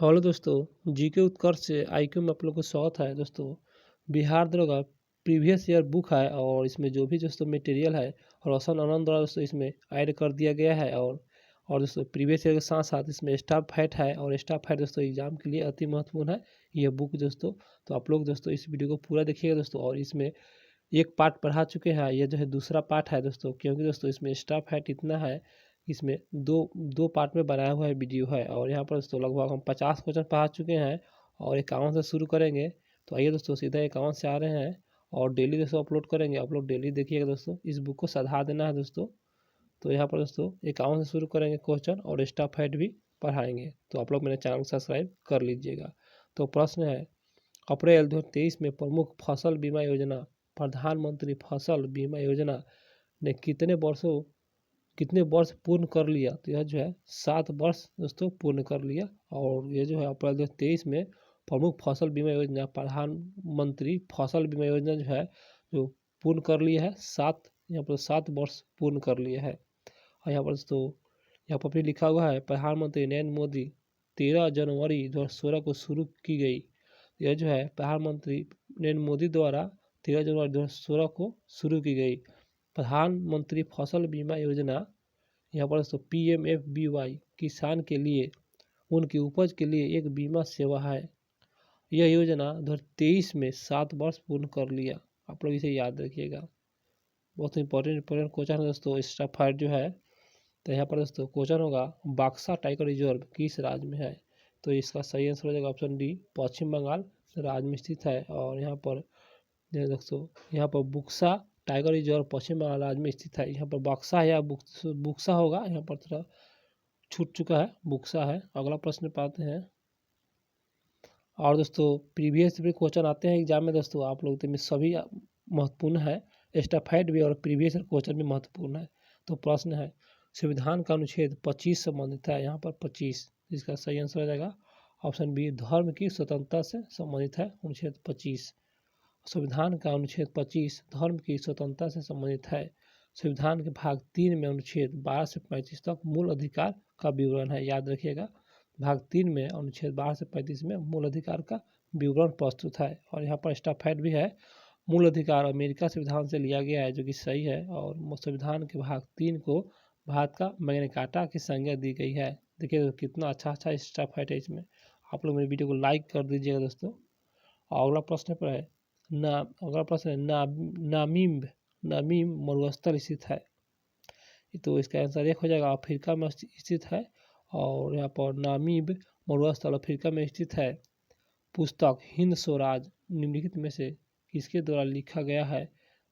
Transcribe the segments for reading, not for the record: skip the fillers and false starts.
Hello दोस्तों, GK उत्कर्ष से IQ में आप लोग को स्वागत है। दोस्तों, बिहार दरोगा प्रीवियस ईयर बुक है और इसमें जो भी दोस्तों मटेरियल है रोशन आनंद द्वारा दोस्तों इसमें ऐड कर दिया गया है। और दोस्तों प्रीवियस ईयर के साथ साथ इसमें स्टाफ फैट है और स्टाफ फैट दोस्तों एग्जाम के लिए अति महत्वपूर्ण है ये बुक दोस्तों। तो आप लोग दोस्तों इस वीडियो को पूरा देखिएगा दोस्तों। और इसमें एक पार्ट पढ़ा चुके हैं, ये जो है दूसरा पार्ट है दोस्तों, क्योंकि दोस्तों इसमें स्टाफ फैट इतना है, इसमें दो दो पार्ट में बनाया हुआ है वीडियो है। और यहाँ पर दोस्तों लगभग हम 50 क्वेश्चन पढ़ा चुके हैं और 51 से शुरू करेंगे। तो आइए दोस्तों सीधा 51 से आ रहे हैं और डेली दोस्तों अपलोड करेंगे। अपलोड डेली देखिएगा दोस्तों, इस बुक को सधा देना है दोस्तों। तो यहाँ पर दोस्तों 51 से शुरू करेंगे क्वेश्चन और स्टाफ फैट भी पढ़ाएंगे। तो आप लोग मेरे चैनल को सब्सक्राइब कर लीजिएगा। तो प्रश्न है, अप्रैल 2023 में प्रमुख फसल बीमा योजना प्रधानमंत्री फसल बीमा योजना ने कितने वर्ष पूर्ण कर लिया? तो यह जो है 7 वर्ष दोस्तों पूर्ण कर लिया। और ये जो है अप्रैल 2023 में प्रमुख फसल बीमा योजना प्रधानमंत्री फसल बीमा योजना जो है जो पूर्ण कर लिया है, यहाँ पर 7 वर्ष पूर्ण कर लिया है। और यहाँ पर दोस्तों यहाँ पर भी लिखा हुआ है, प्रधानमंत्री नरेंद्र मोदी 13 जनवरी 2016 को शुरू की गई। यह जो है प्रधानमंत्री नरेंद्र मोदी द्वारा 13 जनवरी 2016 को शुरू की गई प्रधानमंत्री फसल बीमा योजना। यहाँ पर दोस्तों PMFBY किसान के लिए उनकी उपज के लिए एक बीमा सेवा है। यह योजना 2023 में 7 वर्ष पूर्ण कर लिया। आप लोग इसे याद रखिएगा, बहुत इंपॉर्टेंट क्वेश्चन है दोस्तों। स्टाफ फाइट जो है, तो यहाँ पर दोस्तों क्वेश्चन होगा, बक्सा टाइगर रिजर्व किस राज्य में है? तो इसका सही आंसर हो जाएगा ऑप्शन डी, पश्चिम बंगाल राज्य में स्थित है। और यहाँ पर दोस्तों यहाँ पर बुक्सा टाइगर रिजर्व पश्चिम बंगाल राज्य में स्थित है। यहाँ पर बक्सा है या बुक्सा होगा, यहाँ पर थोड़ा छूट चुका है, बुक्सा है। अगला प्रश्न पाते हैं। और दोस्तों प्रीवियस भी क्वेश्चन आते हैं एग्जाम में दोस्तों, आप लोग में सभी महत्वपूर्ण है, स्टैफाइड भी और प्रीवियस क्वेश्चन भी महत्वपूर्ण है। तो प्रश्न है, संविधान का अनुच्छेद 25 संबंधित है। यहाँ पर 25, इसका सही आंसर हो जाएगा ऑप्शन बी, धर्म की स्वतंत्रता से संबंधित है अनुच्छेद 25। संविधान का अनुच्छेद 25 धर्म की स्वतंत्रता से संबंधित है। संविधान के भाग 3 में अनुच्छेद 12 से 35 तक मूल अधिकार का विवरण है, याद रखिएगा। भाग 3 में अनुच्छेद 12 से 35 में मूल अधिकार का विवरण प्रस्तुत है। और यहाँ पर स्टाफ फैट भी है, मूल अधिकार अमेरिका संविधान से लिया गया है, जो कि सही है। और संविधान के भाग 3 को भारत का मैग्ना कार्टा की संज्ञा दी गई है। देखिए तो कितना अच्छा स्टाफ फैट है इसमें। आप लोग मेरे वीडियो को लाइक कर दीजिएगा दोस्तों। और अगला प्रश्न पर है, अगला प्रश्न है, नामीम मरुस्थल स्थित है। तो इसका आंसर एक हो जाएगा, अफ्रीका में स्थित है। और यहाँ पर नामीब मरुस्थल अफ्रीका में स्थित है। पुस्तक हिंद स्वराज निम्नलिखित में से किसके द्वारा लिखा गया है?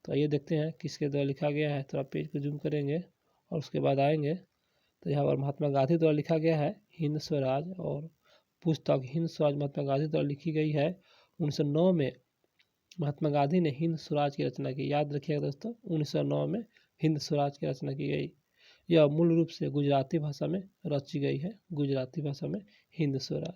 तो ये देखते हैं किसके द्वारा लिखा गया है। थोड़ा पेज को जूम करेंगे और उसके बाद आएंगे। तो यहाँ पर महात्मा गांधी द्वारा लिखा गया है हिंद स्वराज। और पुस्तक हिंद स्वराज महात्मा गांधी द्वारा लिखी गई है। 1909 में महात्मा गांधी ने हिंद स्वराज की रचना की, याद रखिएगा दोस्तों, 1909 में हिंद स्वराज की रचना की गई। यह मूल रूप से गुजराती भाषा में रची गई है, गुजराती भाषा में हिंद स्वराज।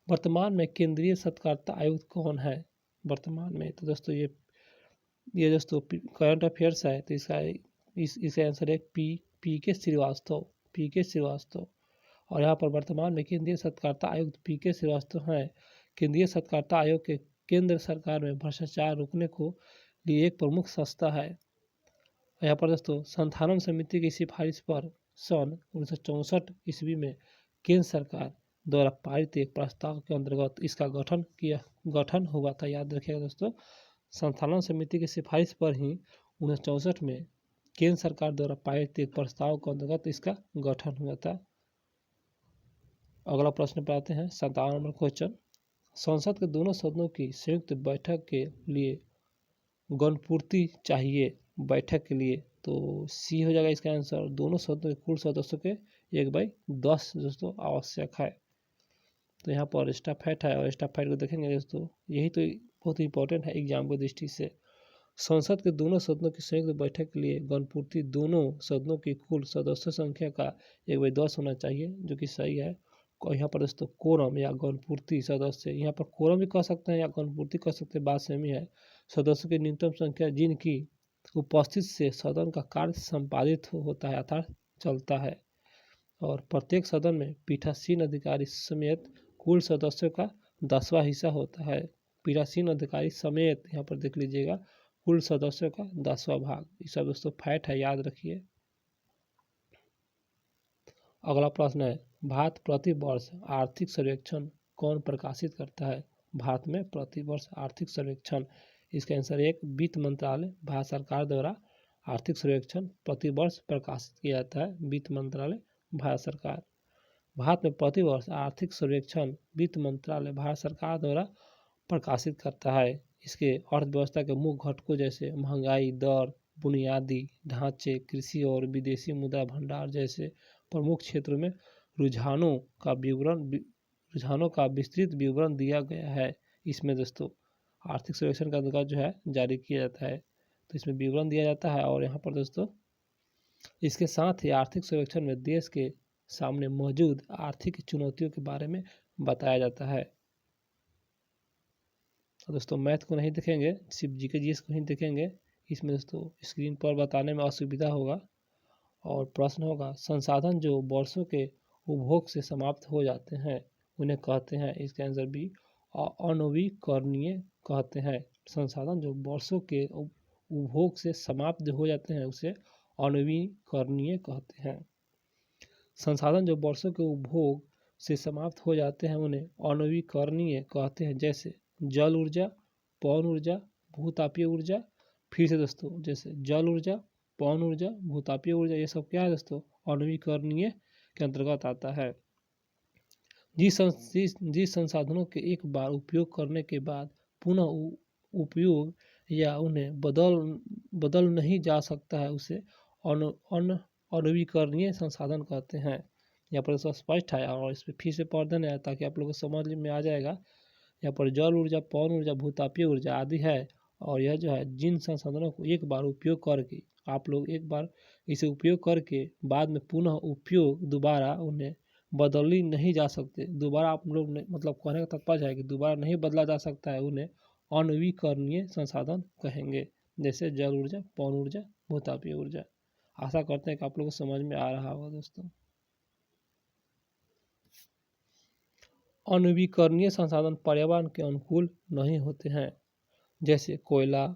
वर्तमान में केंद्रीय सत्कारता आयुक्त कौन है? वर्तमान में तो दोस्तों ये दोस्तों करंट अफेयर्स है, तो इसका आंसर है पी के श्रीवास्तव। और यहाँ पर वर्तमान में केंद्रीय सत्कारता आयुक्त PK श्रीवास्तव हैं। केंद्रीय सत्कारता आयोग के केंद्र सरकार में भ्रष्टाचार रोकने को लिए एक प्रमुख संस्था है। यहाँ पर दोस्तों संस्थानम समिति की सिफारिश पर सन 1964 ईस्वी में केंद्र सरकार द्वारा पारित एक प्रस्ताव के अंतर्गत इसका गठन हुआ था, याद रखिएगा दोस्तों। संस्थानम समिति की सिफारिश पर ही 1964 में केंद्र सरकार द्वारा पारित एक प्रस्ताव के अंतर्गत इसका गठन हुआ था। अगला प्रश्न पे आते हैं, 57 नंबर क्वेश्चन। संसद के दोनों सदनों की संयुक्त बैठक के लिए गणपूर्ति चाहिए बैठक के लिए? तो सी हो जाएगा इसका आंसर, दोनों सदनों के कुल सदस्यों के 1/10 दोस्तों आवश्यक है। तो यहाँ पर स्टाफ फैट है और स्टाफ फैट को देखेंगे दोस्तों, यही तो बहुत इंपॉर्टेंट है एग्जाम की दृष्टि से। संसद के दोनों सदनों की संयुक्त बैठक के लिए गणपूर्ति दोनों सदनों की कुल सदस्य संख्या का 1/10 होना चाहिए, जो कि सही है। यहाँ पर दोस्तों कोरम या गणपूर्ति सदस्य, यहाँ पर कोरम भी कह सकते हैं या गणपूर्ति कह सकते हैं, बात सेम ही है। सदस्यों की न्यूनतम संख्या जिनकी उपस्थित से सदन का कार्य संपादित होता है अर्थात चलता है। और प्रत्येक सदन में पीठासीन अधिकारी समेत कुल सदस्यों का 10वां हिस्सा होता है। पीठासीन अधिकारी समेत यहाँ पर देख लीजिएगा कुल सदस्यों का 10वां भाग। ये सब दोस्तों फैक्ट है, याद रखिए। अगला प्रश्न है, भारत प्रति वर्ष आर्थिक सर्वेक्षण कौन प्रकाशित करता है? भारत में प्रति वर्ष आर्थिक सर्वेक्षण, इसका आंसर एक, वित्त मंत्रालय भारत सरकार द्वारा आर्थिक सर्वेक्षण प्रति वर्ष प्रकाशित किया जाता है। वित्त मंत्रालय भारत सरकार। भारत में प्रति वर्ष आर्थिक सर्वेक्षण वित्त मंत्रालय भारत सरकार द्वारा प्रकाशित करता है। इसके अर्थव्यवस्था के मुख्य घटकों जैसे महंगाई दर, बुनियादी ढांचे, कृषि और विदेशी मुद्रा भंडार जैसे प्रमुख क्षेत्रों में रुझानों का विस्तृत विवरण दिया गया है। इसमें दोस्तों आर्थिक सर्वेक्षण का अंतर्गत जो है जारी किया जाता है, तो इसमें विवरण दिया जाता है। और यहाँ पर दोस्तों इसके साथ ही आर्थिक सर्वेक्षण में देश के सामने मौजूद आर्थिक चुनौतियों के बारे में बताया जाता है। तो दोस्तों मैथ को नहीं देखेंगे, सिर्फ जीके जीएस को ही देखेंगे। इसमें दोस्तों स्क्रीन पर बताने में असुविधा होगा। और प्रश्न होगा, संसाधन जो वर्षों के उपभोग से समाप्त हो जाते हैं उन्हें कहते हैं? इसका आंसर बी, अनवीकरणीय कहते हैं। संसाधन जो वर्षों के उपभोग से समाप्त हो जाते हैं उसे अनवीकरणीय कहते हैं। संसाधन जो वर्षों के उपभोग से समाप्त हो जाते हैं उन्हें अनवीकरणीय कहते हैं, जैसे जल ऊर्जा, पवन ऊर्जा, भूतापीय ऊर्जा। फिर से दोस्तों, जैसे जल ऊर्जा, पवन ऊर्जा, भूतापीय ऊर्जा, ये सब क्या है दोस्तों? अनवीकरणीय के अंतर्गत आता है। जिस संसाधनों के एक बार उपयोग करने के बाद पुनः उपयोग या उन्हें बदल नहीं जा सकता है उसे अनवीकरणीय संसाधन कहते हैं। यहाँ पर स्पष्ट है और इस पर फिर से पढ़ देना है ताकि आप लोगों को समझ में आ जाएगा। यहाँ पर जल ऊर्जा, पवन ऊर्जा, भूतापीय ऊर्जा आदि है। और यह जो है जिन संसाधनों को एक बार उपयोग करके आप लोग एक बार इसे उपयोग करके बाद में पुनः उपयोग दोबारा उन्हें बदली नहीं जा सकते, दोबारा आप लोग ने मतलब कहने का तात्पर्य है कि दोबारा नहीं बदला जा सकता है, उन्हें अनवीकरणीय संसाधन कहेंगे, जैसे जल ऊर्जा, पवन ऊर्जा, भूतापीय ऊर्जा। आशा करते हैं कि आप लोगों को समझ में आ रहा होगा दोस्तों। अनवीकरणीय संसाधन पर्यावरण के अनुकूल नहीं होते हैं, जैसे कोयला,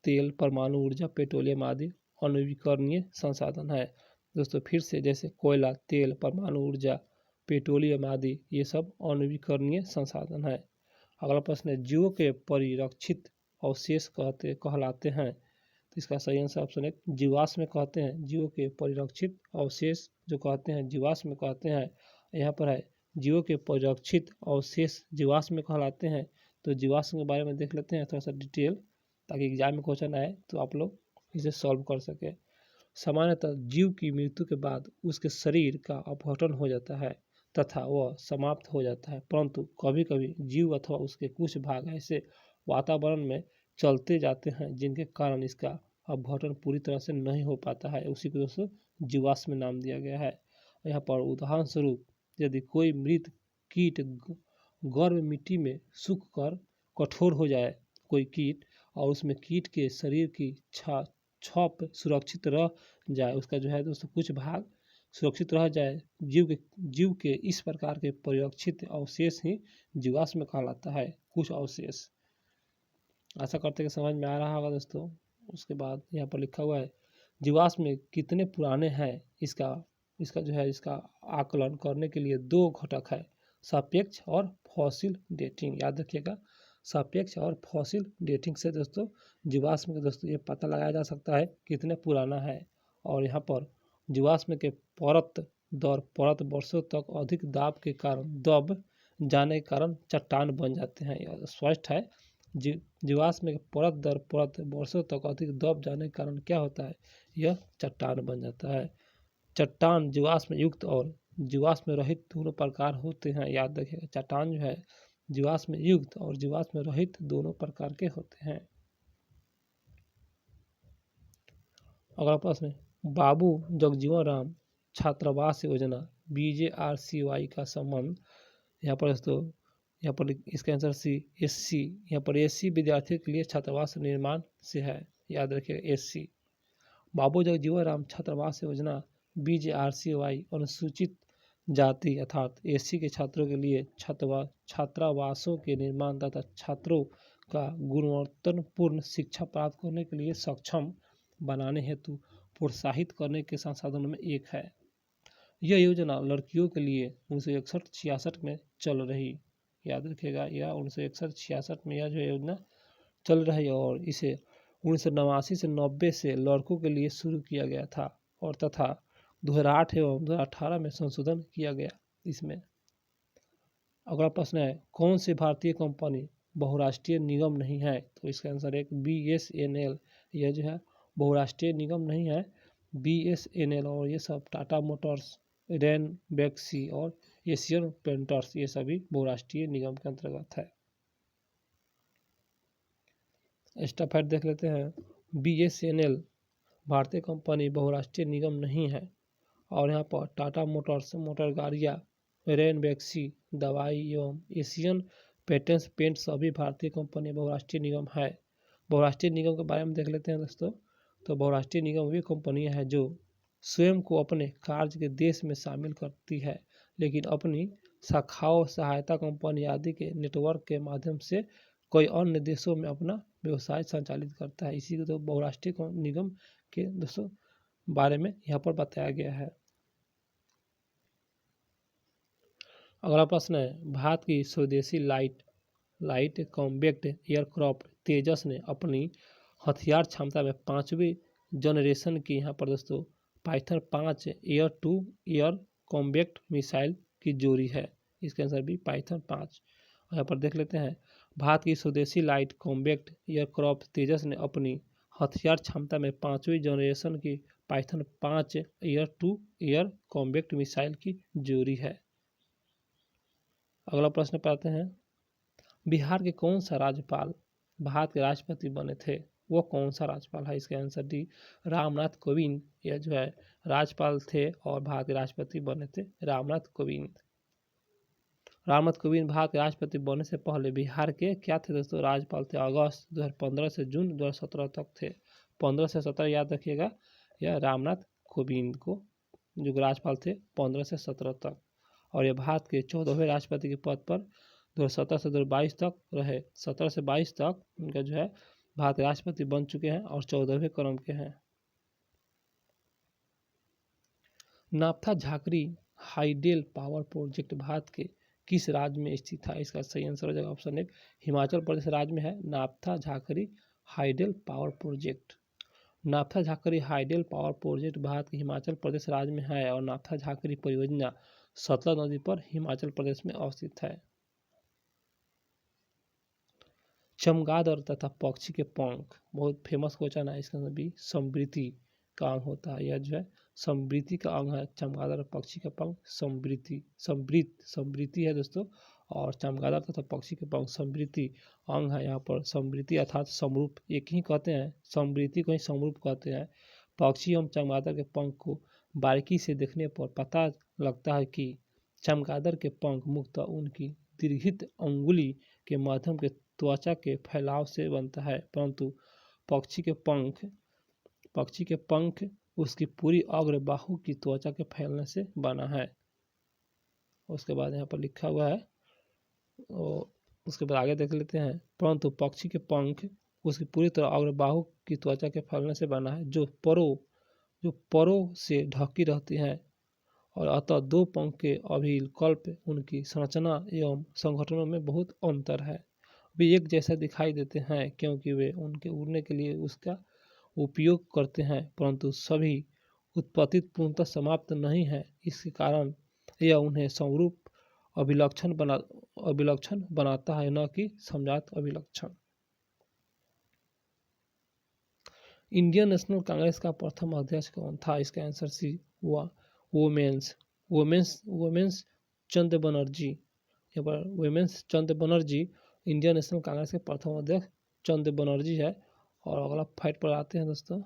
तेल, परमाणु ऊर्जा, पेट्रोलियम आदि अनवीकरणीय संसाधन है। दोस्तों फिर से, जैसे कोयला, तेल, परमाणु ऊर्जा, पेट्रोलियम आदि ये सब अनवीकरणीय संसाधन है। अगला प्रश्न है, जीवों के परिरक्षित अवशेष कहलाते हैं? तो इसका सही आंसर ऑप्शन एक, जीवाश्म कहते हैं। जीवों के परिरक्षित अवशेष जो कहते हैं जीवाश्म कहते हैं। यहाँ पर है जीवों के परिरक्षित अवशेष जीवाश्म कहलाते हैं। तो जीवाश्म के बारे में देख लेते हैं थोड़ा सा डिटेल, ताकि एग्जाम में क्वेश्चन आए तो आप लोग इसे सॉल्व कर सके। सामान्यतः जीव की मृत्यु के बाद उसके शरीर का अपघटन हो जाता है तथा वह समाप्त हो जाता है, परंतु कभी कभी जीव अथवा उसके कुछ भाग ऐसे वातावरण में चलते जाते हैं जिनके कारण इसका अपघटन पूरी तरह से नहीं हो पाता है। उसी को दोस्तों जीवाश्म नाम दिया गया है। यहाँ पर उदाहरण स्वरूप, यदि कोई मृत कीट गर्म मिट्टी में सूख कर कठोर हो जाए, कोई कीट, और उसमें कीट के शरीर की छाप सुरक्षित रह जाए, उसका जो है दोस्तों कुछ भाग सुरक्षित रह जाए, जीव के इस प्रकार के परिरक्षित अवशेष ही जीवाश्म कहलाता है, कुछ अवशेष। आशा करते हैं कि समझ में आ रहा होगा दोस्तों। उसके बाद यहाँ पर लिखा हुआ है, जीवाश्म कितने पुराने हैं, इसका जो है इसका आकलन करने के लिए दो घटक है, सापेक्ष और फॉसिल डेटिंग। याद रखिएगा, सापेक्ष और फॉसिल डेटिंग से दोस्तों जीवाश्म के दोस्तों ये पता लगाया जा सकता है कितने पुराना है। और यहाँ पर जीवाश्म के परत वर्षों तक अधिक दाब के कारण दब जाने के कारण चट्टान बन जाते हैं। यह स्पष्ट है, जीवाश्म के परत दर परत वर्षों तक अधिक दब जाने के कारण क्या होता है, यह चट्टान बन जाता है। चट्टान जीवाश्म युक्त और जीवाश्म रहित दोनों प्रकार होते हैं। याद रखिएगा, चट्टान जो है जीवाश्म युक्त और जीवाश्म रहित दोनों प्रकार के होते हैं। अगला प्रश्न है, बाबू जगजीवन राम छात्रावास योजना BJRCY का संबंध, यहाँ पर इसका आंसर सी, SC। यहाँ पर SC विद्यार्थियों के लिए छात्रावास निर्माण से है। याद रखिएगा SC। बाबू जगजीवन राम छात्रावास योजना BJRCY अनुसूचित जाति अर्थात एससी के छात्रों के लिए छात्रावासों के निर्माण तथा छात्रों का गुणवत्तापूर्ण शिक्षा प्राप्त करने के लिए सक्षम बनाने हेतु प्रोत्साहित करने के संसाधनों में एक है। यह योजना लड़कियों के लिए 1961-66 में चल रही, याद रखिएगा, यह 1961-66 में यह जो योजना चल रही और इसे 1989 से 90 से लड़कों के लिए शुरू किया गया था और तथा 2008 एवं 2018 में संशोधन किया गया इसमें। अगला प्रश्न है, कौन सी भारतीय कंपनी बहुराष्ट्रीय निगम नहीं है? तो इसका आंसर है BSNL। यह जो है बहुराष्ट्रीय निगम नहीं है, BSNL, और ये सब टाटा मोटर्स, रैन बैक्सी और एशियन पेंटर्स ये सभी बहुराष्ट्रीय निगम के अंतर्गत है। एक्स्ट्रा फैक्ट देख लेते हैं। BSNL भारतीय कंपनी बहुराष्ट्रीय निगम नहीं है और यहाँ पर टाटा मोटर्स मोटर गाड़ियाँ, रैन बैक्सी दवाई एवं एशियन पेटेंट्स पेंट सभी भारतीय कंपनी बहुराष्ट्रीय निगम है। बहुराष्ट्रीय निगम के बारे में देख लेते हैं दोस्तों। तो बहुराष्ट्रीय निगम वे कंपनियां हैं जो स्वयं को अपने कार्य के देश में शामिल करती है लेकिन अपनी शाखाओं, सहायता कंपनी आदि के नेटवर्क के माध्यम से कोई अन्य देशों में अपना व्यवसाय संचालित करता है। इसी को तो बहुराष्ट्रीय निगम के दोस्तों बारे में यहाँ पर बताया गया है। अगला प्रश्न है, भारत की स्वदेशी लाइट कॉम्बैक्ट एयरक्राफ्ट तेजस ने अपनी हथियार क्षमता में 5वीं जनरेशन की यहाँ पर दोस्तों Python 5 air to air combat missile की जोड़ी है। इसका आंसर भी पाइथन 5। यहाँ पर देख लेते हैं, भारत की स्वदेशी लाइट कॉम्बैक्ट एयरक्राफ्ट तेजस ने अपनी हथियार क्षमता में 5वीं जनरेशन की Python 5 air to air combat missile की जोड़ी है। अगला प्रश्न पाते हैं, बिहार के कौन सा राज्यपाल भारत के राष्ट्रपति बने थे? वो कौन सा राज्यपाल है? इसका आंसर डी रामनाथ कोविंद। यह जो है राज्यपाल थे और भारत के राष्ट्रपति बने थे रामनाथ कोविंद। रामनाथ कोविंद भारत के राष्ट्रपति बनने से पहले बिहार के क्या थे दोस्तों? राज्यपाल थे। अगस्त 2015 से जून 2017 तक थे। 15 से 17 याद रखिएगा। यह रामनाथ कोविंद को जो राज्यपाल थे 15 से 17 तक, और ये भारत के 14वें राष्ट्रपति के पद पर 2017 से 2022 तक रहे। 17 से 22 तक उनका जो है भारत राष्ट्रपति बन चुके हैं और 14वें क्रम के हैं। नापथा Jhakri hydel power project Bharat के किस राज्य में स्थित है? इसका सही आंसर हो जाएगा ऑप्शन 1 हिमाचल प्रदेश राज्य में है नापथा झाकरी हाइडेल पावर प्रोजेक्ट। नापथा Jhakri hydel power project Bharat के हिमाचल प्रदेश राज्य में है और नापथा झाकरी परियोजना सतलज नदी पर हिमाचल प्रदेश में अवस्थित है। चमगादड़ तथा पक्षी के पंख, बहुत फेमस क्वेश्चन है। इसका भी समृद्धि का अंग होता है। यह जो है समृद्धि का अंग है। चमगादड़ पक्षी का पंख समृद्धि है दोस्तों, और चमगादड़ तथा पक्षी के पंख समृद्धि अंग है। यहाँ पर समृद्धि अर्थात समरूप एक ही कहते हैं, समृद्धि को ही समरूप कहते हैं। पक्षी एवं चमगादड़ के पंख को बारीकी से देखने पर पता लगता है कि चमगादड़ के पंख मुख्यतः उनकी दीर्घित अंगुली के माध्यम के त्वचा के फैलाव से बनता है, परंतु पक्षी के पंख उसकी पूरी अग्र बाहु की त्वचा के फैलने से बना है। उसके बाद यहाँ पर लिखा हुआ है, और उसके बाद आगे देख लेते हैं, परंतु पक्षी के पंख उसकी पूरी तरह अग्र बाहु की त्वचा के फैलने से बना है जो परों से ढकी रहती हैं, और अतः दो पंख के अभिकल्प उनकी संरचना एवं संगठनों में बहुत अंतर है। वे एक जैसा दिखाई देते हैं क्योंकि वे उनके उड़ने के लिए उसका उपयोग करते हैं, परंतु सभी उत्पत्ति पूर्णतः समाप्त नहीं है। इसके कारण यह उन्हें समरूप अभिलक्षण बनाता है, न कि समजात अभिलक्षण। इंडियन नेशनल कांग्रेस का प्रथम अध्यक्ष कौन था? इसका आंसर सी हुआ वुमेन्स चंद्र बनर्जी। यहाँ पर वुमेन्स चंद्र बनर्जी इंडियन नेशनल कांग्रेस के प्रथम अध्यक्ष चंद्र बनर्जी है। और अगला फैक्ट पर आते हैं दोस्तों,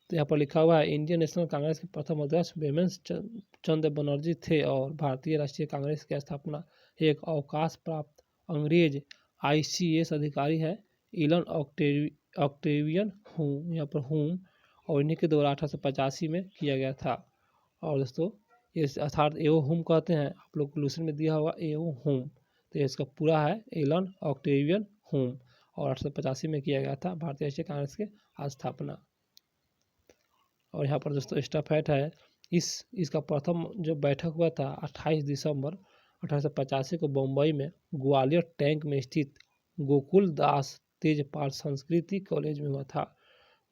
तो यहाँ पर लिखा हुआ है इंडियन नेशनल कांग्रेस के प्रथम अध्यक्ष वुमेन्स चंद्र बनर्जी थे और भारतीय राष्ट्रीय कांग्रेस की स्थापना एक अवकाश प्राप्त अंग्रेज ICS अधिकारी है इलन ऑक्टेवियन हूम, यहाँ पर हूम, और इन्हीं के द्वारा 1885 में किया गया था। और दोस्तों इस अर्थात एओ हुम कहते हैं, आप लोग क्लूशन में दिया होगा एओ हुम, तो इसका पूरा है एलन ऑक्टेवियन हुम, और 1885 में किया गया था भारतीय राष्ट्रीय कांग्रेस के स्थापना। और यहाँ पर दोस्तों स्टफ फैक्ट है, इसका प्रथम जो बैठक हुआ था 28 दिसंबर 1885 को बम्बई में ग्वालियर टैंक में स्थित गोकुल दास तेजपाल संस्कृति कॉलेज में हुआ था।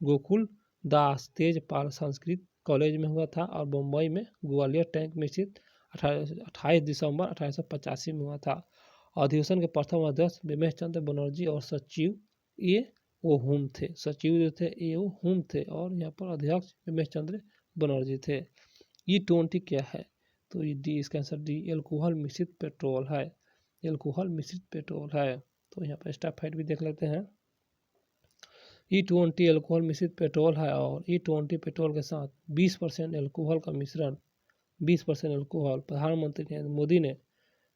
गोकुल दास तेजपाल संस्कृत कॉलेज में हुआ था और बम्बई में ग्वालियर टैंक में स्थित 28 दिसंबर 1885 में हुआ था। अधिवेशन के प्रथम अध्यक्ष बिमेश चंद्र बनर्जी और सचिव ए ओ हुम थे। सचिव जो थे ए ओ हुम थे और यहाँ पर अध्यक्ष बिमेश चंद्र बनर्जी थे। E20 क्या है? तो डी, इसका आंसर डी, एल्कोहल मिश्रित पेट्रोल है। एल्कोहल मिश्रित पेट्रोल है। तो यहाँ पर स्टफ फैक्ट भी देख लेते हैं। E20 एल्कोहल मिश्रित पेट्रोल है और E20 पेट्रोल के साथ 20% एल्कोहल का मिश्रण, 20% एल्कोहल। प्रधानमंत्री नरेंद्र मोदी ने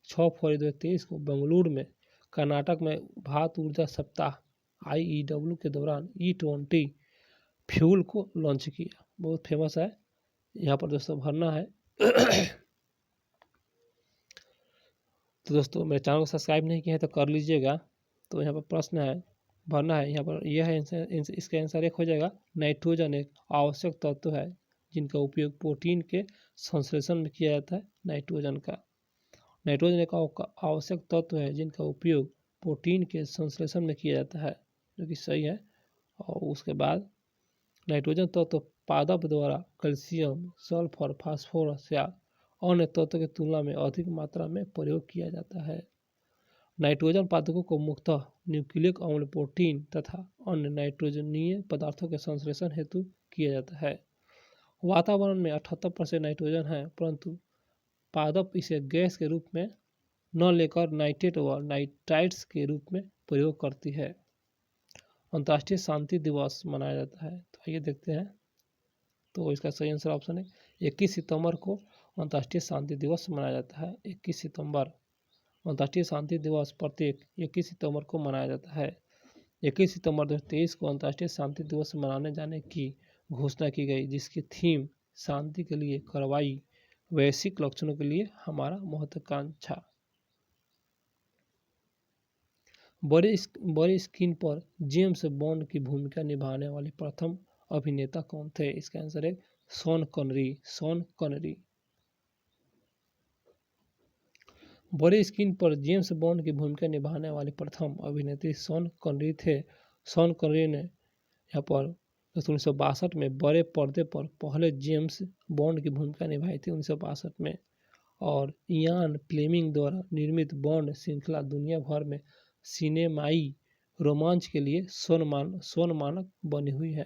6 फरवरी 2023 को बेंगलुरु में कर्नाटक में भारत ऊर्जा सप्ताह IEW के दौरान E20 फ्यूल को लॉन्च किया। बहुत फेमस है, यहाँ पर दोस्तों भरना है। तो दोस्तों मेरे चैनल को सब्सक्राइब नहीं किया है तो कर लीजिएगा। तो यहाँ पर प्रश्न है, भरना है, यहाँ पर यह है इसका आंसर एक हो जाएगा। नाइट्रोजन एक आवश्यक तत्व है जिनका उपयोग प्रोटीन के संश्लेषण में किया जाता है। नाइट्रोजन एक आवश्यक तत्व है जिनका उपयोग प्रोटीन के संश्लेषण में किया जाता है, जो कि सही है। और उसके बाद नाइट्रोजन तत्व पादप द्वारा कैल्शियम, सल्फर, फास्फोरस या अन्य तत्वों की तुलना में अधिक मात्रा में प्रयोग किया जाता है। नाइट्रोजन पादपों को मुख्यतः न्यूक्लिक अम्ल, प्रोटीन तथा अन्य नाइट्रोजनीय पदार्थों के संश्लेषण हेतु किया जाता है। वातावरण में 78% नाइट्रोजन है, परंतु पादप इसे गैस के रूप में न लेकर नाइट्रेट व नाइट्राइट्स के रूप में प्रयोग करती है। अंतर्राष्ट्रीय शांति दिवस मनाया जाता है, तो आइए देखते हैं। तो इसका सही आंसर ऑप्शन है 21 सितंबर को अंतर्राष्ट्रीय शांति दिवस मनाया जाता है। 21 सितंबर अंतर्राष्ट्रीय शांति दिवस प्रत्येक 21 सितंबर को मनाया जाता है। 21 सितंबर 2023 को अंतर्राष्ट्रीय शांति दिवस मनाने जाने की घोषणा की गई, जिसकी थीम शांति के लिए कार्रवाई, वैश्विक लक्ष्यों के लिए हमारा महत्वाकांक्षा। बड़े स्क्रीन पर जेम्स बॉन्ड की भूमिका निभाने वाले प्रथम अभिनेता कौन थे? इसका आंसर है शॉन कॉनरी। बड़े स्क्रीन पर जेम्स बॉन्ड की भूमिका निभाने वाले प्रथम अभिनेत्री शॉन कॉनरी थे। शॉन कॉनरी ने यहाँ पर 1962 में बड़े पर्दे पर पहले जेम्स बॉन्ड की भूमिका निभाई थी 1962 में। और इयान फ्लेमिंग द्वारा निर्मित बॉन्ड श्रृंखला दुनिया भर में सिनेमाई रोमांच के लिए स्वर्ण मानक बनी हुई है।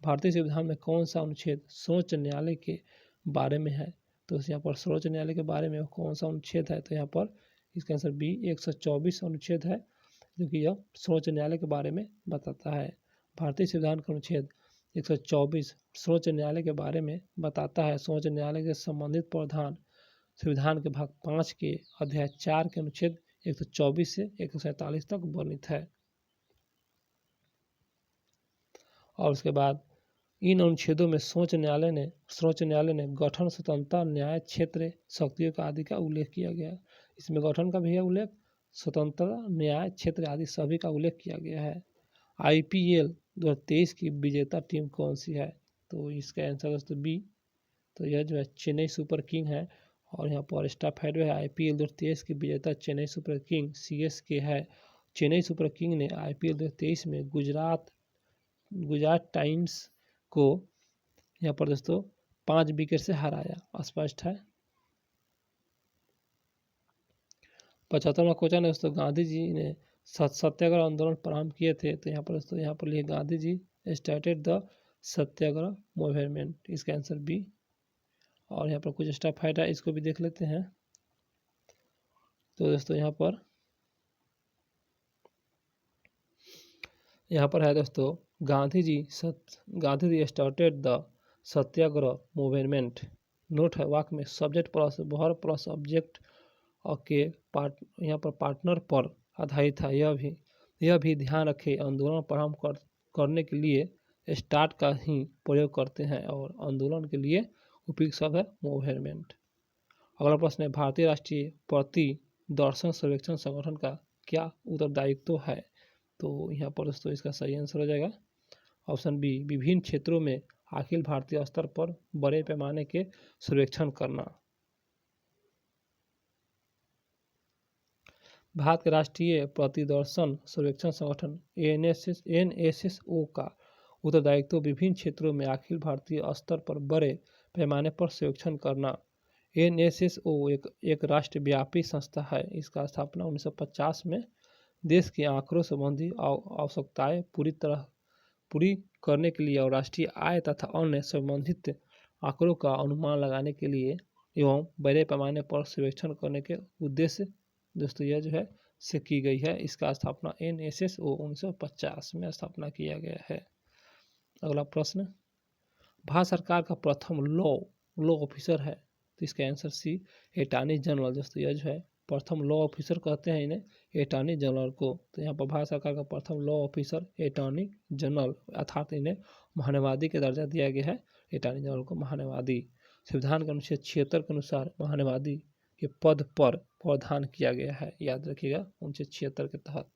भारतीय संविधान में कौन सा अनुच्छेद सर्वोच्च न्यायालय के बारे में है? तो यहाँ पर सर्वोच्च न्यायालय के बारे में कौन सा अनुच्छेद है? तो यहाँ पर इसका आंसर बी 124 अनुच्छेद है, जो कि यह सर्वोच्च न्यायालय के बारे में बताता है। भारतीय संविधान का अनुच्छेद 124 सर्वोच्च न्यायालय के बारे में बताता है। सर्वोच्च न्यायालय के संबंधित प्रावधान संविधान के भाग 5 के अध्याय 4 के अनुच्छेद 124 से 147 तक वर्णित है। और उसके बाद इन अनुच्छेदों में सर्वोच्च न्यायालय ने गठन, स्वतंत्रता, न्याय क्षेत्र, शक्तियों का आदि का उल्लेख किया गया है। इसमें गठन का भी है उल्लेख, स्वतंत्रता, न्याय क्षेत्र आदि सभी का उल्लेख किया गया है। IPL 2023 की विजेता टीम कौन सी है? तो इसका आंसर दोस्तों बी, तो यह जो है चेन्नई सुपर किंग है। और यहाँ पर स्टाफ हेड है IPL 2023 की विजेता चेन्नई सुपर किंग CSK है। चेन्नई सुपर किंग ने IPL 2023 में गुजरात टाइम्स को यहाँ पर दोस्तों 5 विकेट से हराया, स्पष्ट है। 75वां क्वेश्चन है दोस्तों, गांधी जी ने सत्याग्रह आंदोलन प्रारंभ किए थे। तो यहाँ पर दोस्तों यहाँ पर लिखे Gandhi ji started the satyagraha movement, इसका आंसर बी। और यहाँ पर कुछ स्टाफ फाइट है, इसको भी देख लेते हैं। तो दोस्तों यहाँ पर है दोस्तों Gandhi ji started the satyagraha movement. Note है वाक्य में subject plus verb plus object के यहाँ पर पार्टनर पर आधारित था। यह भी ध्यान रखें आंदोलन प्रारंभ करने के लिए स्टार्ट का ही प्रयोग करते हैं और आंदोलन के लिए उपयुक्त शब्द है मूवमेंट। अगला प्रश्न है भारतीय राष्ट्रीय प्रतिदर्शन सर्वेक्षण संगठन का क्या उत्तरदायित्व है? तो यहाँ पर दोस्तों इसका सही आंसर हो जाएगा ऑप्शन बी, विभिन्न क्षेत्रों में अखिल भारतीय स्तर पर बड़े पैमाने के सर्वेक्षण करना। भारत के राष्ट्रीय प्रतिदर्शन सर्वेक्षण संगठन एनएसएसओ का उत्तरदायित्व विभिन्न क्षेत्रों में अखिल भारतीय स्तर पर बड़े पैमाने पर सर्वेक्षण करना। एनएसएसओ एक राष्ट्रव्यापी संस्था है। इसका स्थापना 1950 में देश के आंकड़ों संबंधी आवश्यकताएं पूरी करने के लिए और राष्ट्रीय आय तथा अन्य संबंधित आंकड़ों का अनुमान लगाने के लिए एवं बड़े पैमाने पर सर्वेक्षण करने के उद्देश्य दोस्तों यह जो है से की गई है। इसका स्थापना एनएसएसओ 1950 में स्थापना किया गया है। अगला प्रश्न, भारत सरकार का प्रथम लॉ ऑफिसर है, तो इसका आंसर सी, अटॉर्नी जनरल। दोस्तों यह जो है प्रथम लॉ ऑफिसर कहते हैं इन्हें अटॉर्नी जनरल को। तो यहाँ पर भारत सरकार का प्रथम लॉ ऑफिसर अटॉर्नी जनरल अर्थात इन्हें महान्यायवादी का दर्जा दिया गया है। अटॉर्नी जनरल को महान्यायवादी संविधान के अनुच्छेद 76 के अनुसार महान्यायवादी के पद पर प्रावधान किया गया है। याद रखिएगा अनुच्छेद 76 के तहत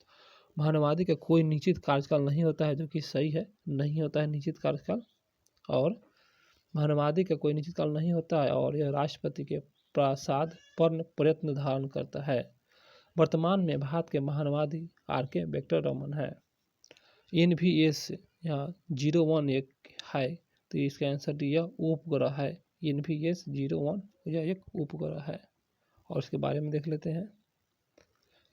महान्यायवादी का कोई निश्चित कार्यकाल नहीं होता है, जो कि सही है, नहीं होता है निश्चित कार्यकाल, और महान्यायवादी का कोई निश्चित काल नहीं होता है और यह राष्ट्रपति के प्रसाद पर प्रयत्न धारण करता है। वर्तमान में भारत के महान्यायवादी आर.के. वेंकटरमन है। एनवीएस यहाँ 01 एक है, तो इसका आंसर डी, यह उपग्रह है। एनवीएस 01 यह एक उपग्रह है और इसके बारे में देख लेते हैं।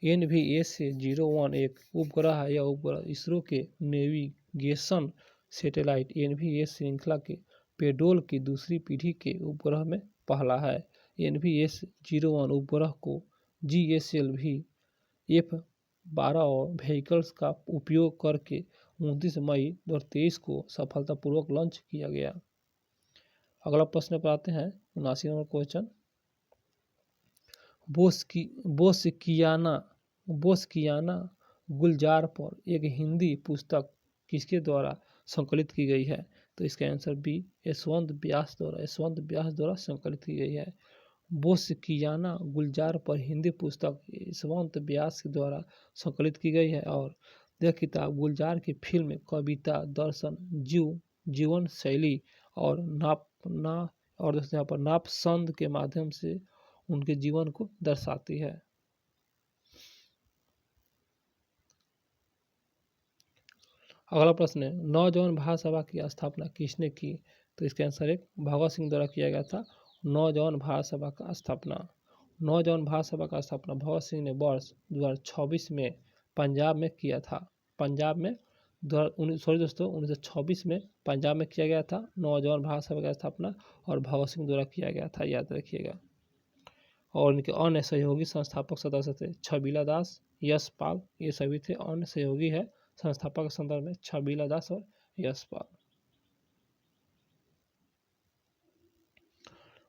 एनवीएस 01 एक उपग्रह है। यह उपग्रह इसरो के नेविगेशन सैटेलाइट एनवीएस श्रृंखला के पेडोल की दूसरी पीढ़ी के उपग्रह में पहला है। एनवीएस 01 उपग्रह को GSLV F-12 और व्हीकल्स का उपयोग करके 29 मई 2023 को सफलतापूर्वक लॉन्च किया गया। अगला प्रश्न पर आते हैं 79 नंबर क्वेश्चन, बोसकियाना गुलजार पर एक हिंदी पुस्तक किसके द्वारा संकलित की गई है? तो इसका आंसर बी, यशवंत व्यास द्वारा संकलित की गई है। बोसकियाना गुलजार पर हिंदी पुस्तक यशवंत व्यास के द्वारा संकलित की गई है और यह किताब गुलजार की फिल्म, कविता, दर्शन, जीवन शैली और यहाँ पर नापसंद के माध्यम से उनके जीवन को दर्शाती है। अगला प्रश्न है, नौजवान भारत सभा की स्थापना किसने की? तो इसका आंसर एक, भगत सिंह द्वारा किया गया था नौजवान भारत सभा का स्थापना। नौजवान भारत सभा का स्थापना भगत सिंह ने वर्ष 2026 में पंजाब में किया था। पंजाब में 1926 में पंजाब में किया गया था नौजवान भारत सभा का स्थापना और भगत सिंह द्वारा किया गया था, याद रखिएगा। और इनके अन्य सहयोगी संस्थापक सदस्य थे छबीला दास, यशपाल, ये सभी थे अन्य सहयोगी है संस्थापक के संदर्भ में छबीला दास और यशपाल।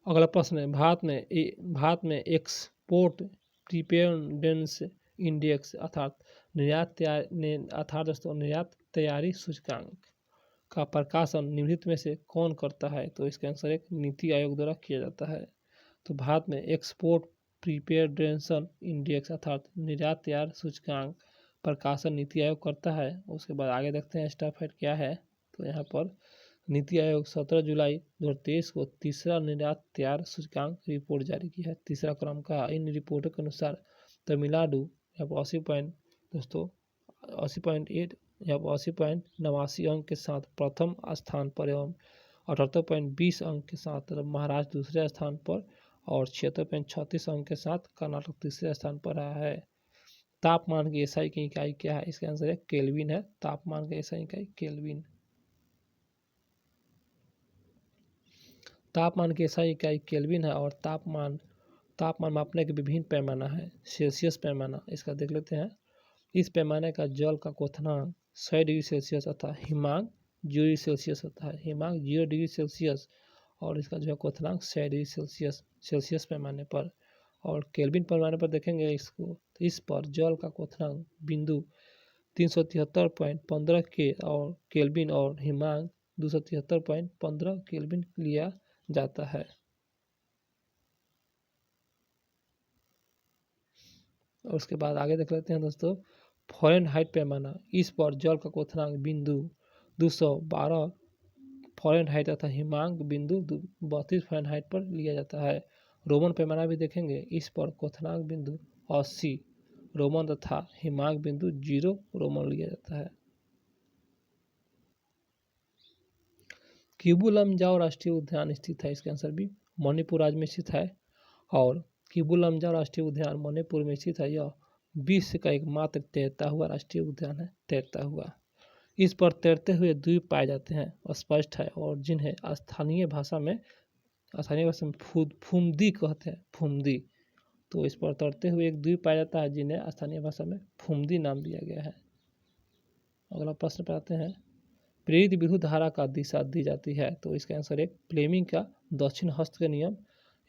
अगला प्रश्न है, भारत में एक्सपोर्ट प्रिपेयरनेस इंडेक्स अर्थात निर्यात तैयारी सूचकांक का प्रकाशन निम्नलिखित में से कौन करता है? तो इसका आंसर एक, नीति आयोग द्वारा किया जाता है। तो भारत में एक्सपोर्ट प्रिपेयरनेस इंडेक्स अर्थात निर्यात तैयार सूचकांक प्रकाशन नीति आयोग करता है। उसके बाद आगे देखते हैं स्टेप हेड क्या है। तो यहाँ पर नीति आयोग 17 जुलाई 2023 को तीसरा निर्यात तैयार सूचकांक रिपोर्ट जारी की है, तीसरा क्रम का। इन रिपोर्टों के अनुसार तमिलनाडु यहाँ पर 80.8 यहाँ पर 80.89 अंक के साथ प्रथम स्थान पर एवं 78.20 अंक के साथ महाराष्ट्र दूसरे स्थान पर और 76.36 अंक के साथ कर्नाटक तीसरे स्थान पर रहा है। तापमान की एसआई की इकाई क्या है? इसका आंसर है केल्विन है। तापमान की एसआई इकाई केल्विन। तापमान की एसआई इकाई केल्विन है और तापमान मापने के विभिन्न पैमाना है। सेल्सियस पैमाना इसका देख लेते हैं। इस पैमाने का जल का क्वथनांक 100 डिग्री सेल्सियस तथा हिमांक 0 डिग्री सेल्सियस होता है। हिमांक 0 डिग्री सेल्सियस और इसका जो है क्वथनांक 100 डिग्री सेल्सियस पैमाने पर। और केल्विन पैमाने पर देखेंगे इसको, तो इस पर जल का क्वथनांक बिंदु 373.15 के और केल्विन और हिमांक 273.15 केल्विन लिया जाता है। और उसके बाद आगे देख लेते हैं दोस्तों, फ़ारेनहाइट पैमाना, इस पर जल का क्वथनांक बिंदु 212 फ़ारेनहाइट तथा हिमांक बिंदु 32 फ़ारेनहाइट पर लिया जाता है। रोमन पैमाना भी देखेंगे, इस पर क्वथनांक बिंदु 80 रोमन तथा हिमांक बिंदु 0 रोमन लिया जाता है। किबू लमजाओ राष्ट्रीय उद्यान स्थित है, इसका आंसर भी मणिपुर राज्य में स्थित है। और किबू लमजाओ राष्ट्रीय उद्यान मणिपुर में स्थित है। यह विश्व का एकमात्र तैरता हुआ राष्ट्रीय उद्यान है, तैरता हुआ। इस पर तैरते हुए द्वीप पाए जाते हैं, स्पष्ट है, और जिन्हें स्थानीय भाषा में फुमदी कहते हैं, फुमदी। तो इस पर तैरते हुए एक द्वीप पाया जाता है जिन्हें स्थानीय भाषा में फुमदी नाम दिया गया है। अगला प्रश्न पे आते हैं, प्रेरित विद्युत धारा का दिशा दी जाती है, तो इसका आंसर है फ्लेमिंग का दक्षिण हस्त का नियम।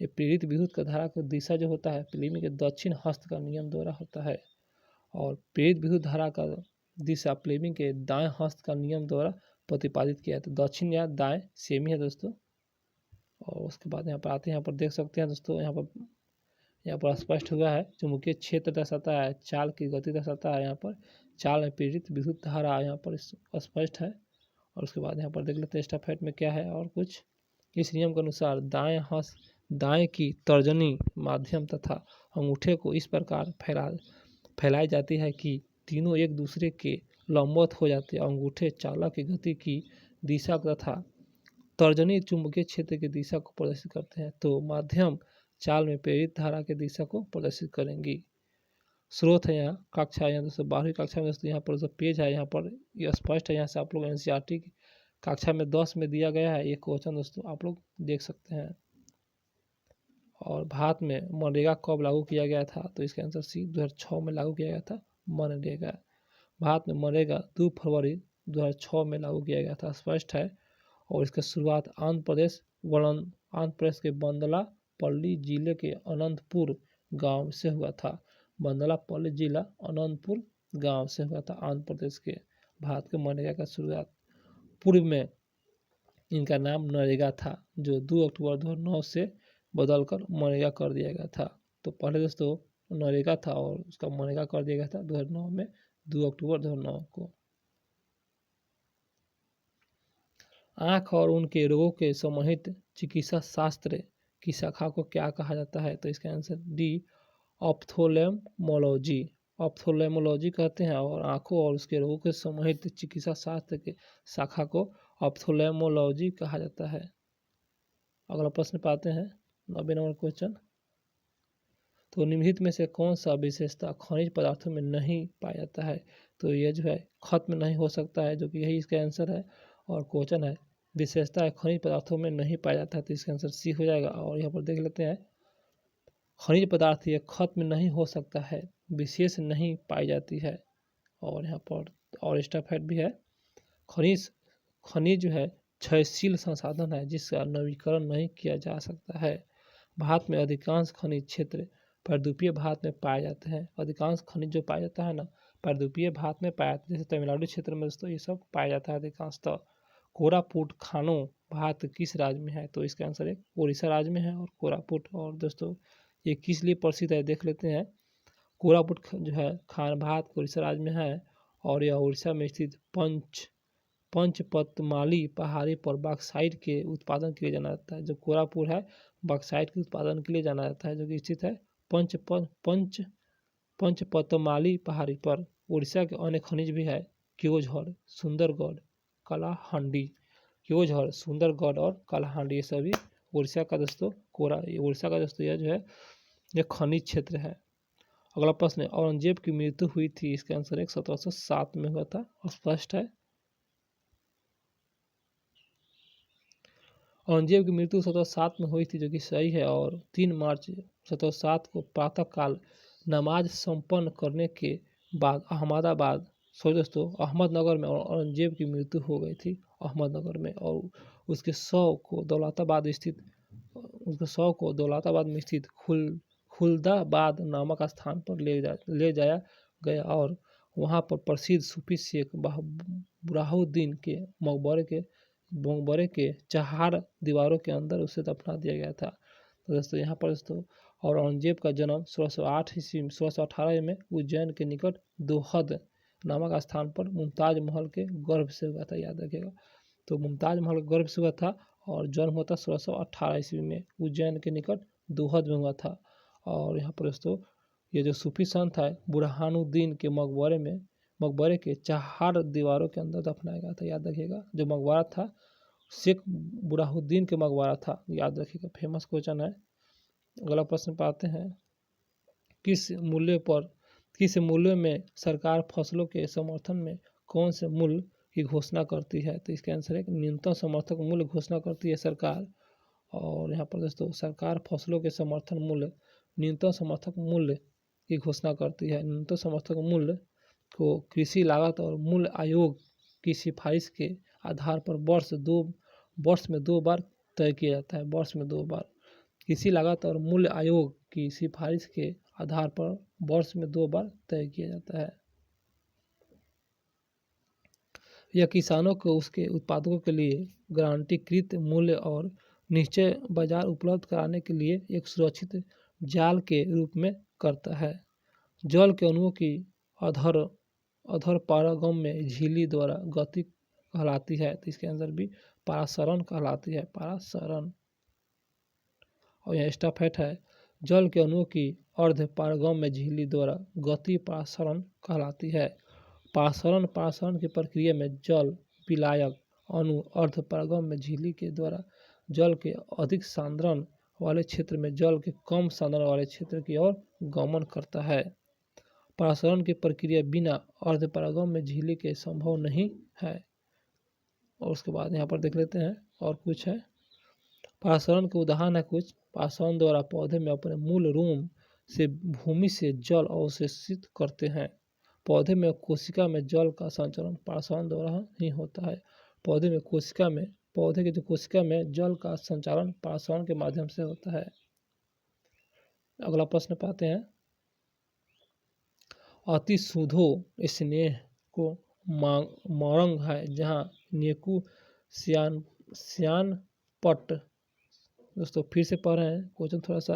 ये प्रेरित विद्युत का धारा का दिशा जो होता है फ्लेमिंग के दक्षिण हस्त का नियम द्वारा होता है। और प्रेरित विद्युत धारा का दिशा फ्लेमिंग के दाएं हस्त का नियम द्वारा प्रतिपादित किया है। तो दक्षिण या दाएं सेम ही है दोस्तों। और उसके बाद यहाँ पर आते हैं, यहाँ पर देख सकते हैं दोस्तों, यहाँ पर स्पष्ट हुआ है, चुंबकीय क्षेत्र दर्शाता है, चाल की गति दर्शाता है। यहाँ पर चाल में प्रेरित विद्युत धारा यहाँ पर स्पष्ट है। और उसके बाद यहाँ पर देख लेते हैं स्टाफेट में क्या है और कुछ। इस नियम के अनुसार दाएं की तर्जनी माध्यम तथा अंगूठे को इस प्रकार फैलाई जाती है कि तीनों एक दूसरे के लंबवत हो जाते हैं। अंगूठे चालक की गति की दिशा तथा तर्जनी चुंबकीय क्षेत्र की दिशा को प्रदर्शित करते हैं। तो माध्यम चाल में प्रेरित धारा की दिशा को प्रदर्शित करेंगी। स्रोत है यहाँ कक्षा, यहाँ दोस्तों 12वीं कक्षा में दोस्तों यहाँ पर जो पेज है यहाँ पर यह स्पष्ट है। यहाँ से आप लोग एनसीईआरटी की कक्षा में 10 में दिया गया है ये क्वेश्चन दोस्तों, आप लोग देख सकते हैं। और भारत में मनरेगा कब लागू किया गया था, तो इसका आंसर सी 2006 में लागू किया गया था मनरेगा। भारत में मनरेगा 2 फरवरी 2006 में लागू किया गया था, स्पष्ट है। और इसका शुरुआत आंध्र प्रदेश के बंदलापल्ली जिले के अनंतपुर गांव से हुआ था। बंदलापल्ली जिला अनंतपुर गांव से हुआ था आंध्र प्रदेश के। भारत के मनरेगा का शुरुआत, पूर्व में इनका नाम नरेगा था, जो 2 अक्टूबर 2009 से बदलकर मनरेगा कर दिया गया था। तो पहले दोस्तों नरेगा था और उसका मनरेगा कर दिया गया था 2009 में, 2 अक्टूबर 2009 को। आँख और उनके रोगों के समाहित चिकित्सा शास्त्र की शाखा को क्या कहा जाता है, तो इसका आंसर डी ऑप्थोलेमोलॉजी। ऑप्थोलेमोलॉजी कहते हैं। और आँखों और उसके रोगों के समाहित चिकित्सा शास्त्र के शाखा को ऑप्थोलेमोलॉजी कहा जाता है। अगला प्रश्न पाते हैं 90 नंबर क्वेश्चन। तो निम्नलिखित में से कौन सा विशेषता खनिज पदार्थों में नहीं पाया जाता है, तो ये जो है खत्म नहीं हो सकता है, जो कि यही इसका आंसर है। और क्वेश्चन है विशेषता है खनिज पदार्थों में नहीं पाया जाता है, तो इसका आंसर सी हो जाएगा। और यहाँ पर देख लेते हैं, खनिज पदार्थ ये खत्म नहीं हो सकता है, विशेष नहीं पाई जाती है। और यहाँ पर और स्टाफेट भी है, खनिज जो है क्षयशील संसाधन है जिसका नवीकरण नहीं किया जा सकता है। भारत में अधिकांश खनिज क्षेत्र प्रायद्वीपीय भारत में पाए जाते हैं। अधिकांश खनिज जो पाया जाता है ना प्रायद्वीपीय भारत में पाया जाता है। जैसे तमिलनाडु क्षेत्र में दोस्तों ये सब पाया जाता है अधिकांशतः। कोरापुट खानों भारत किस राज्य में है, तो इसका आंसर है उड़ीसा राज्य में है। और कोरापुट, और दोस्तों ये किस लिए प्रसिद्ध है देख लेते हैं। कोरापुट जो है खान भारत के उड़ीसा राज्य में है, और यह उड़ीसा में स्थित पंचपतमाली पहाड़ी पर बॉक्साइट के उत्पादन के लिए जाना जाता है। जो कोरापुट है बॉक्साइट के उत्पादन के लिए जाना जाता है, जो कि स्थित है पंचपतमाली पहाड़ी पर। उड़ीसा के अन्य खनिज भी है, क्योझर, सुंदरगढ़, कालाहांडी। क्योझर, सुंदरगढ़ और कालाहांडी ये सभी उड़ीसा का दोस्तों उड़ीसा का दोस्तों यह जो है यह खनिज क्षेत्र है। अगला प्रश्न है, औरंगजेब की मृत्यु हुई थी, इसका आंसर है 1707 में हुआ था, स्पष्ट है। औरंगजेब की मृत्यु 1707 में हुई थी, जो कि सही है। और 3 मार्च 1707 को प्रातःकाल नमाज संपन्न करने के बाद अहमदनगर में औरंगजेब की मृत्यु हो गई थी, अहमदनगर में। और उसके शव को दौलताबाद में स्थित खुलदाबाद नामक स्थान पर ले जाया गया। और वहाँ पर प्रसिद्ध सूफी शेख बुरहानुद्दीन के मकबरे के मकबरे के 4 दीवारों के अंदर उसे दफना दिया गया था। तो दोस्तों यहाँ पर दोस्तों औरंगजेब का जन्म 1608 ईस्वी 1618 में उज्जैन के निकट दोहद नामक स्थान पर मुमताज महल के गर्भ से हुआ था, याद रखिएगा। तो मुमताज महल गर्भ से हुआ था और जन्म हुआ था 1618 ईस्वी में उज्जैन के निकट दोहद में हुआ था। और यहाँ पर दोस्तों ये जो सूफी संत है बुरहानुद्दीन के मकबरे के 4 दीवारों के अंदर दफनाया गया था, याद रखिएगा। जो मकबरा था शेख बुरहानुद्दीन के मकबरा था, याद रखिएगा, फेमस क्वेश्चन है। अगला प्रश्न पाते हैं, किस मूल्य में सरकार फसलों के समर्थन में कौन से मूल्य की घोषणा करती है? तो इसका आंसर है न्यूनतम समर्थक मूल्य घोषणा करती है सरकार। और यहाँ पर दोस्तों सरकार फसलों के समर्थन मूल्य न्यूनतम समर्थक मूल्य की घोषणा करती है। न्यूनतम समर्थक मूल्य को कृषि लागत और मूल्य आयोग की सिफारिश के आधार पर वर्ष में 2 बार तय किया जाता है। वर्ष में 2 बार कृषि लागत और मूल्य आयोग की सिफारिश के आधार पर वर्ष में 2 बार तय किया जाता है। यह किसानों को उसके उत्पादों के लिए गारंटीकृत मूल्य और निश्चय बाजार उपलब्ध कराने के लिए एक सुरक्षित जाल के रूप में करता है। जल के अणुओं की अधर पारगम में झिल्ली द्वारा गति कहलाती है। तो इसके अंदर भी परासरण कहलाती है, परासरण। और यहाँ स्टफेट है, जल के अणुओं की अर्ध पारगम में झिल्ली द्वारा गति परासरण कहलाती है। परासरण की प्रक्रिया में जल विलायक अणु अर्ध पारगम में झिल्ली के द्वारा जल के अधिक सांद्रण वाले क्षेत्र में जल के कम सांद्रण वाले क्षेत्र की ओर गमन करता है। परासरण की प्रक्रिया बिना अर्ध पारगम में झिल्ली के संभव नहीं है। और उसके बाद यहाँ पर देख लेते हैं और कुछ है। परासरण के उदाहरण है कुछ। परासरण द्वारा पौधे में अपने मूल रोम से भूमि से जल अवशोषित करते हैं। पौधे में कोशिका में जल का संचरण परासरण द्वारा ही होता है। पौधे की जो कोशिका में जल का संचालन परासरण के माध्यम से होता है। अगला प्रश्न पाते हैं, अति शुद्धो स्नेह को मरंग है जहाँ नेकु सियान पट। दोस्तों फिर से पढ़ रहे हैं, क्वेश्चन थोड़ा सा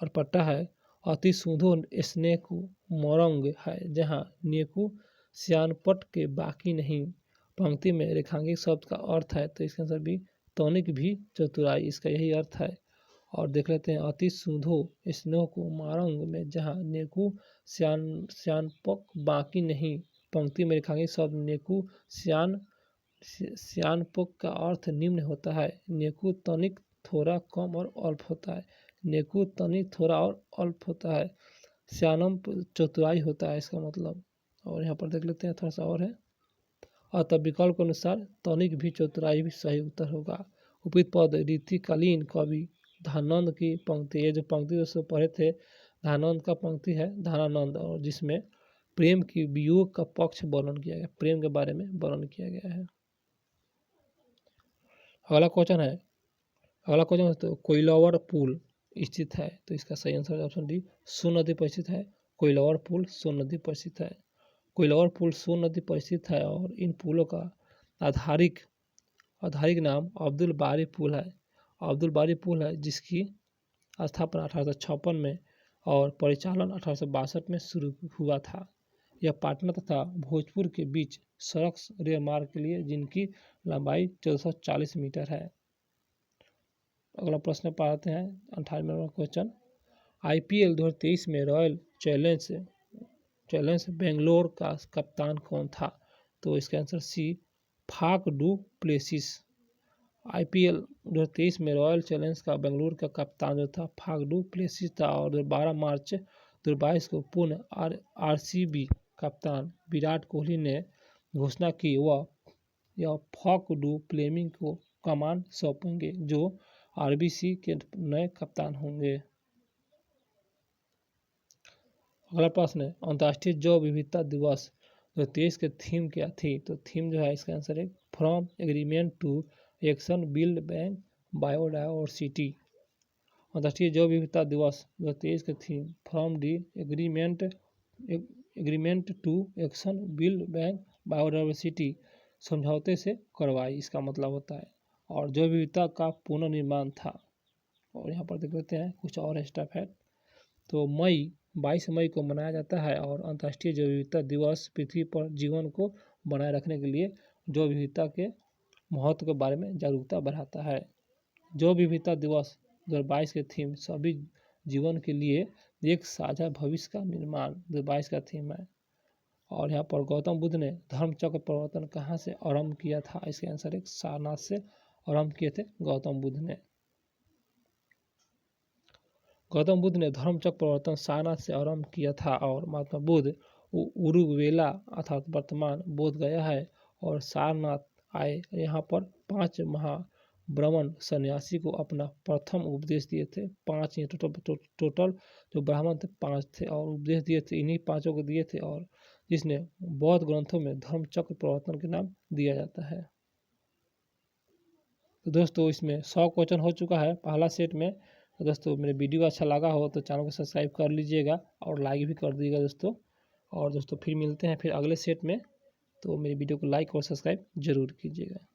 और पट्टा है। अति शुद्धो स्नेह को मरंग है जहाँ नेकु सियानपट के बाकी नहीं। पंक्ति में रेखांकित शब्द का अर्थ है, तो इसके आंसर भी तनिक भी चतुराई, इसका यही अर्थ है। और देख लेते हैं, अति शुद्धो स्नेह को मारंग में जहाँ नेकु सियानपक बाकी नहीं। पंक्ति में रेखांकित शब्द नेकु सियानपक का अर्थ निम्न होता है। नेकु तनिक थोड़ा कम और अल्प होता है। नेकु तनिक थोड़ा और अल्प होता है। सियानम चतुराई होता है इसका मतलब। और यहाँ पर देख लेते हैं थोड़ा सा और है। अतः विकल्प के अनुसार तनिक भी चतुराई भी सही उत्तर होगा। उपयुक्त पद रीतिकालीन कवि धनानंद की पंक्ति। ये जो पंक्ति दोस्तों पढ़े थे धनानंद का पंक्ति है, धनानंद, और जिसमें प्रेम की वियोग का पक्ष वर्णन किया गया, प्रेम के बारे में वर्णन किया गया है। अगला क्वेश्चन तो कोइलवर पुल स्थित है। तो इसका सही आंसर ऑप्शन डी, सोन नदी पर स्थित है। कोइलवर पुल सोन नदी पर स्थित है। कोइलवर पुल सोन नदी पर स्थित है और इन पुलों का आधारिक नाम अब्दुल बारी पुल है। अब्दुल बारी पुल है जिसकी स्थापना 1856 में और परिचालन 1862 में शुरू हुआ था। यह पाटना तथा भोजपुर के बीच सड़क रेल मार्ग के लिए जिनकी लंबाई 1440 मीटर है। अगला प्रश्न पाते हैं 58 नंबर क्वेश्चन। IPL 2023 में रॉयल चैलेंज बेंगलोर का कप्तान कौन था? तो इसका answer C, Faf du Plessis. IPL 2023 में रॉयल चैलेंज का बेंगलुरु का कप्तान जो था फाफ डू प्लेसिस था। और 12 मार्च 2022 को पुनः RCB कप्तान विराट कोहली ने घोषणा की यह फाफ डू प्लेमिंग को कमान सौंपेंगे जो RBC के नए कप्तान होंगे। अगला प्रश्न है, अंतर्राष्ट्रीय जैव विविधता दिवस 2023 के थीम क्या थी? तो थीम जो है इसका आंसर है from agreement to action build bank biodiversity. अंतर्राष्ट्रीय जैव विविधता दिवस 2023 के थीम from the agreement to action build bank biodiversity समझौते से करवाई, इसका मतलब होता है। और जैव विविधता का पुनर्निर्माण था। और यहाँ पर देख लेते हैं कुछ और स्टेप है। तो 22 मई को मनाया जाता है और अंतर्राष्ट्रीय जैव विविधता दिवस पृथ्वी पर जीवन को बनाए रखने के लिए जैव विविधता के महत्व के बारे में जागरूकता बढ़ाता है। जैव विविधता दिवस 2022 के थीम सभी जीवन के लिए एक साझा भविष्य का निर्माण 2022 का थीम है। और यहाँ पर गौतम बुद्ध ने धर्म चक्र प्रवर्तन कहाँ से आरंभ किया था? इसके आंसर एक सारनाथ से आरंभ किए थे गौतम बुद्ध ने। गौतम बुद्ध ने धर्म चक्र प्रवर्तन सारनाथ से आरंभ किया था और महात्मा बुद्ध उरुवेला अर्थात वर्तमान बोध गया है और सारनाथ आए। यहाँ पर 5 महाब्राह्मण सन्यासी को अपना प्रथम उपदेश दिए थे। 5 ये टोटल जो ब्राह्मण थे 5 थे और उपदेश दिए थे, इन्हीं 5 को दिए थे और जिसने बौद्ध ग्रंथों में धर्म चक्र प्रवर्तन के नाम दिया जाता है। तो दोस्तों इसमें 100 क्वेश्चन हो चुका है पहला सेट में। तो दोस्तों मेरे वीडियो अच्छा लगा हो तो चैनल को सब्सक्राइब कर लीजिएगा और लाइक भी कर दीजिएगा दोस्तों। और दोस्तों फिर मिलते हैं फिर अगले सेट में, तो मेरी वीडियो को लाइक और सब्सक्राइब जरूर कीजिएगा।